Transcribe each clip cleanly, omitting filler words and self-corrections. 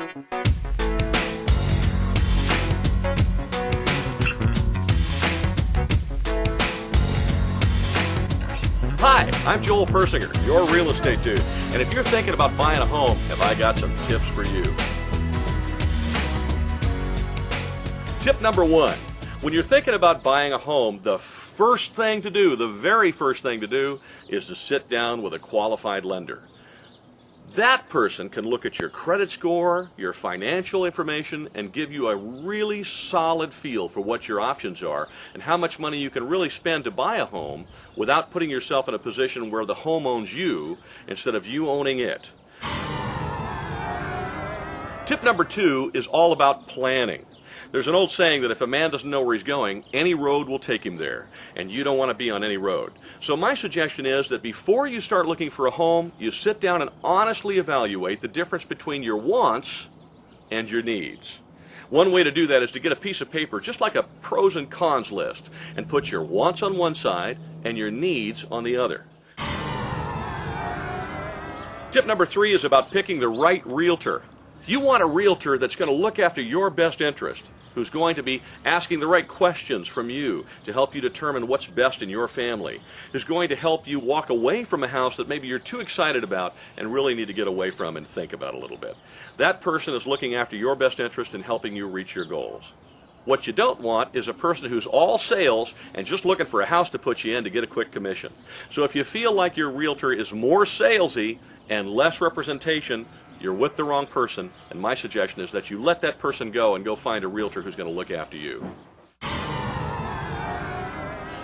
Hi, I'm Joel Persinger, your real estate dude. And if you're thinking about buying a home, have I got some tips for you. Tip number one, when you're thinking about buying a home, the first thing to do, the very first thing to do, is to sit down with a qualified lender. That person can look at your credit score, your financial information, and give you a really solid feel for what your options are and how much money you can really spend to buy a home without putting yourself in a position where the home owns you instead of you owning it. Tip number two is all about planning. There's an old saying that if a man doesn't know where he's going, any road will take him there, and you don't want to be on any road. So my suggestion is that before you start looking for a home, you sit down and honestly evaluate the difference between your wants and your needs. One way to do that is to get a piece of paper, just like a pros and cons list, and put your wants on one side and your needs on the other. Tip number three is about picking the right realtor. You want a realtor that's going to look after your best interest, who's going to be asking the right questions from you to help you determine what's best in your family, who's going to help you walk away from a house that maybe you're too excited about and really need to get away from and think about a little bit. That person is looking after your best interest and helping you reach your goals. What you don't want is a person who's all sales and just looking for a house to put you in to get a quick commission. So if you feel like your realtor is more salesy and less representation, you're with the wrong person, and my suggestion is that you let that person go and go find a realtor who's going to look after you.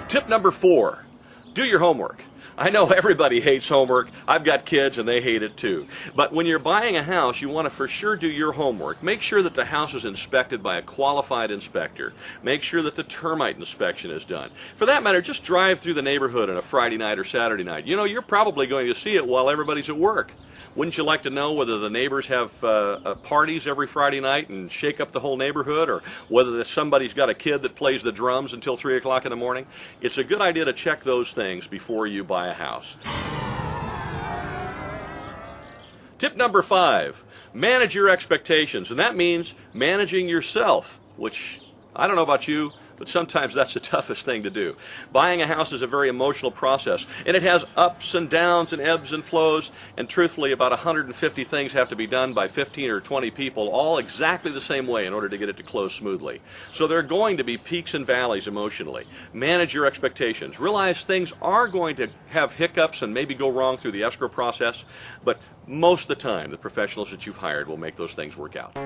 Tip number four, do your homework. I know everybody hates homework. I've got kids and they hate it too. But when you're buying a house, you want to for sure do your homework. Make sure that the house is inspected by a qualified inspector. Make sure that the termite inspection is done. For that matter, just drive through the neighborhood on a Friday night or Saturday night. You know, you're probably going to see it while everybody's at work. Wouldn't you like to know whether the neighbors have parties every Friday night and shake up the whole neighborhood, or whether somebody's got a kid that plays the drums until 3 o'clock in the morning? It's a good idea to check those things before you buy a house. Tip number five, manage your expectations, and that means managing yourself, which I don't know about you, but sometimes that's the toughest thing to do. Buying a house is a very emotional process, and it has ups and downs and ebbs and flows, and truthfully about 150 things have to be done by 15 or 20 people, all exactly the same way in order to get it to close smoothly. So there are going to be peaks and valleys emotionally. Manage your expectations. Realize things are going to have hiccups and maybe go wrong through the escrow process, but most of the time the professionals that you've hired will make those things work out.